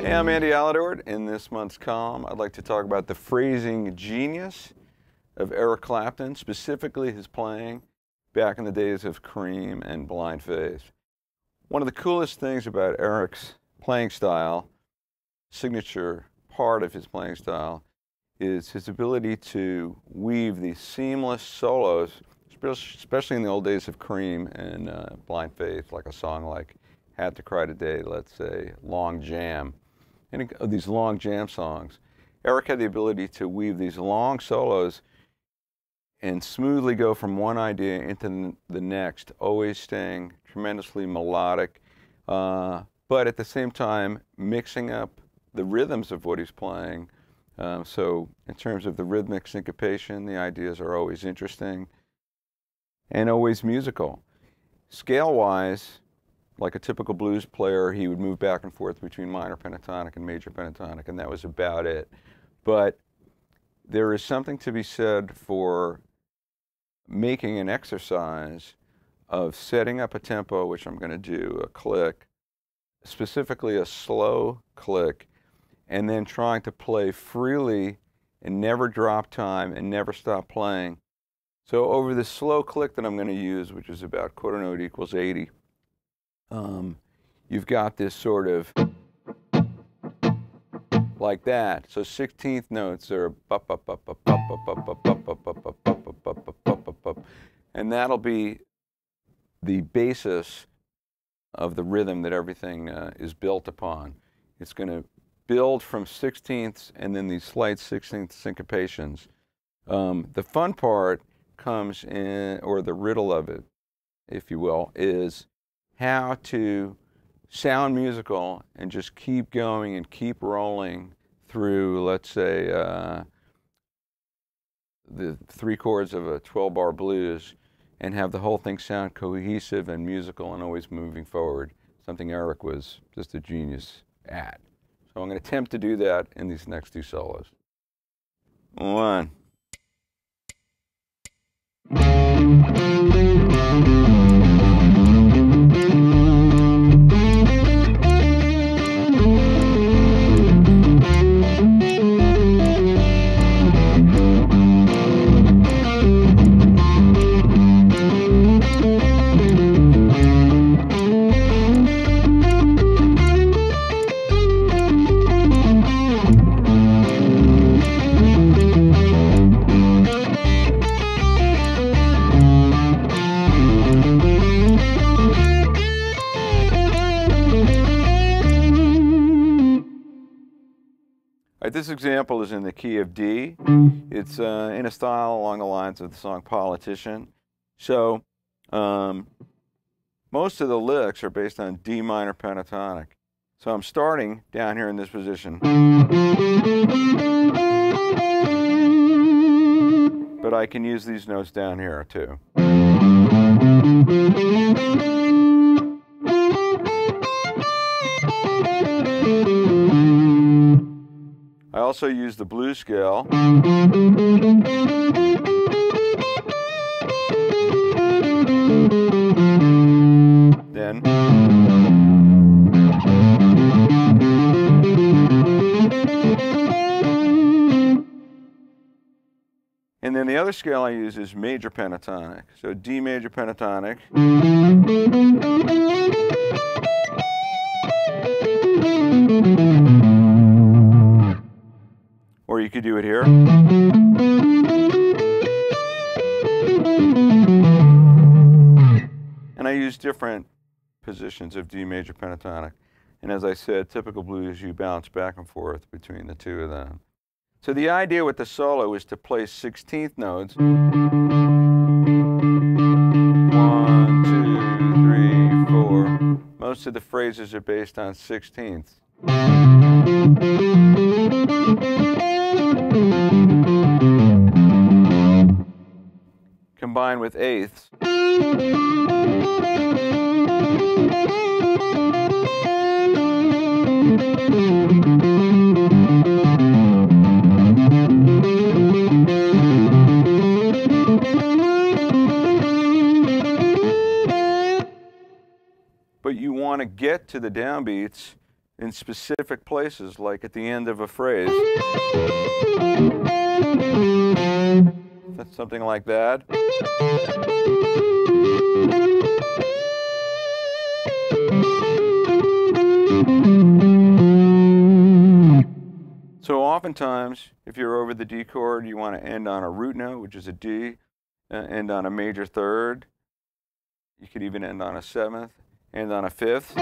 Hey, I'm Andy Aledort. In this month's column, I'd like to talk about the phrasing genius of Eric Clapton, specifically his playing back in the days of Cream and Blind Faith. One of the coolest things about Eric's playing style, signature part of his playing style, is his ability to weave these seamless solos, especially in the old days of Cream and Blind Faith, like a song like Had to Cry Today, let's say, Long Jam. Any of these long jam songs, Eric had the ability to weave these long solos and smoothly go from one idea into the next, always staying tremendously melodic, but at the same time mixing up the rhythms of what he's playing. So in terms of the rhythmic syncopation, the ideas are always interesting and always musical. Scale-wise, like a typical blues player, he would move back and forth between minor pentatonic and major pentatonic, and that was about it. But there is something to be said for making an exercise of setting up a tempo, which I'm going to do, a click, specifically a slow click, and then trying to play freely and never drop time and never stop playing. So over this slow click that I'm going to use, which is about quarter note equals 80, you've got this sort of like that. So 16th notes are and that'll be the basis of the rhythm that everything is built upon. It's going to build from 16ths and then these slight 16th syncopations. The fun part comes in, or the riddle of it, if you will, is how to sound musical and just keep going and keep rolling through, let's say, the 3 chords of a 12-bar blues and have the whole thing sound cohesive and musical and always moving forward, something Eric was just a genius at. So I'm going to attempt to do that in these next 2 solos. 1. This example is in the key of D. It's in a style along the lines of the song Politician. So most of the licks are based on D minor pentatonic. So I'm starting down here in this position. But I can use these notes down here too. I also use the blues scale. Then and then the other scale I use is major pentatonic. So D major pentatonic. Or you could do it here. And I use different positions of D major pentatonic. And as I said, typical blues, you bounce back and forth between the 2 of them. So the idea with the solo is to play 16th notes. 1, 2, 3, 4. Most of the phrases are based on 16ths. Combined with 8ths. But you want to get to the downbeats in specific places, like at the end of a phrase. That's something like that. So oftentimes, if you're over the D chord, you want to end on a root note, which is a D, end on a major third. You could even end on a seventh, end on a fifth.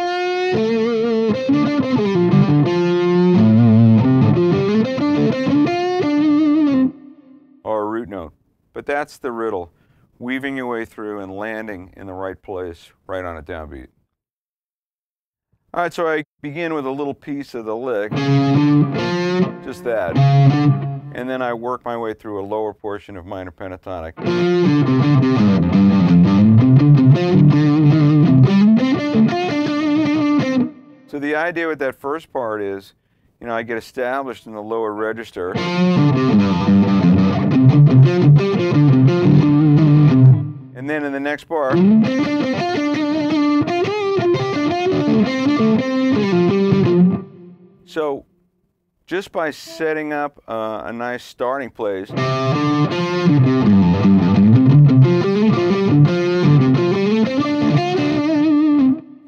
Or a root note. But that's the riddle, weaving your way through and landing in the right place, right on a downbeat. All right, so I begin with a little piece of the lick, just that, and then I work my way through a lower portion of minor pentatonic. So the idea with that first part is, you know, I get established in the lower register, and then in the next bar, so just by setting up a nice starting place,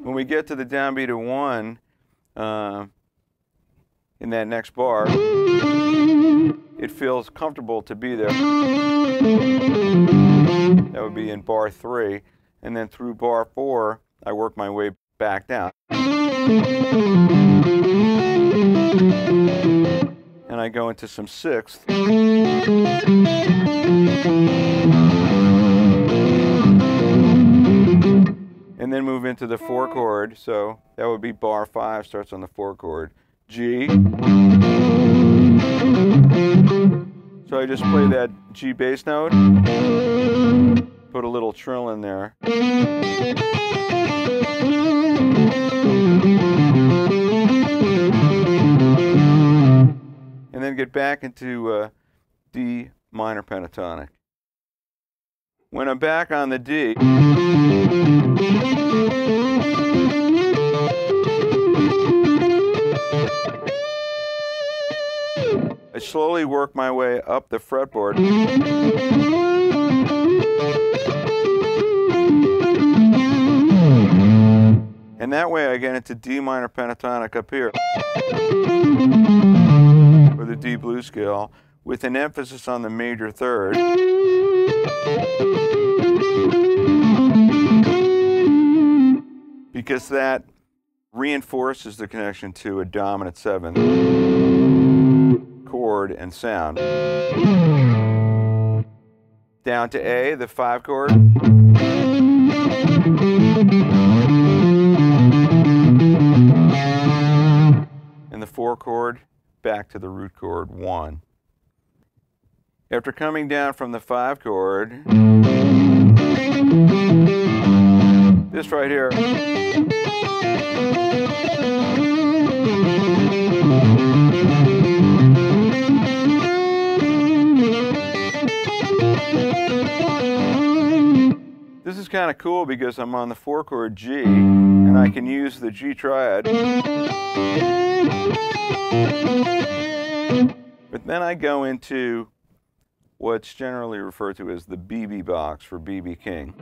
when we get to the downbeat of 1 in that next bar, it feels comfortable to be there. That would be in bar 3, and then through bar 4, I work my way back down. And I go into some sixths. And then move into the 4 chord, so that would be bar 5, starts on the 4 chord. G. So I just play that G bass note, put a little trill in there. And then get back into D minor pentatonic. When I'm back on the D, I slowly work my way up the fretboard. And that way I get into D minor pentatonic up here, or the D blues scale, with an emphasis on the major third. Because that reinforces the connection to a dominant 7th chord and sound. Down to A, the 5 chord. And the 4 chord, back to the root chord 1. After coming down from the 5 chord, this right here, this is kind of cool because I'm on the 4 chord G, and I can use the G triad. But then I go into what's generally referred to as the BB box for BB King.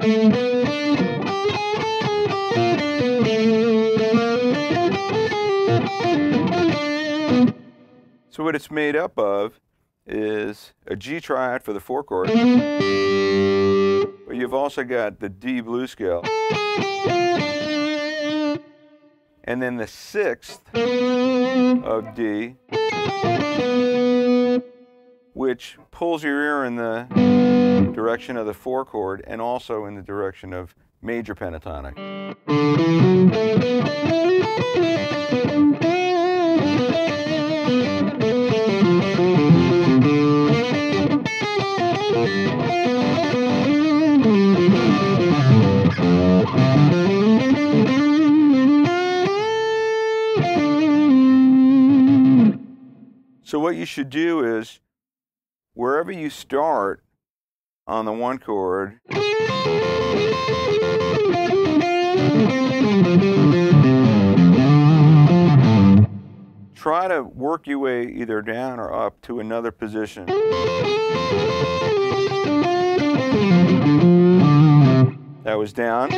So what it's made up of is a G triad for the 4 chord, but you've also got the D blues scale, and then the 6th of D, which pulls your ear in the direction of the 4 chord and also in the direction of major pentatonic. So what you should do is, wherever you start on the 1 chord, try to work your way either down or up to another position. That was down.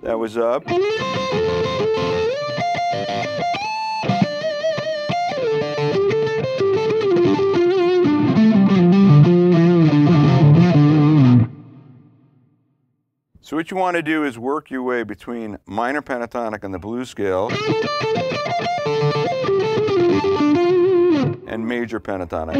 That was up. So what you want to do is work your way between minor pentatonic on the blues scale and major pentatonic.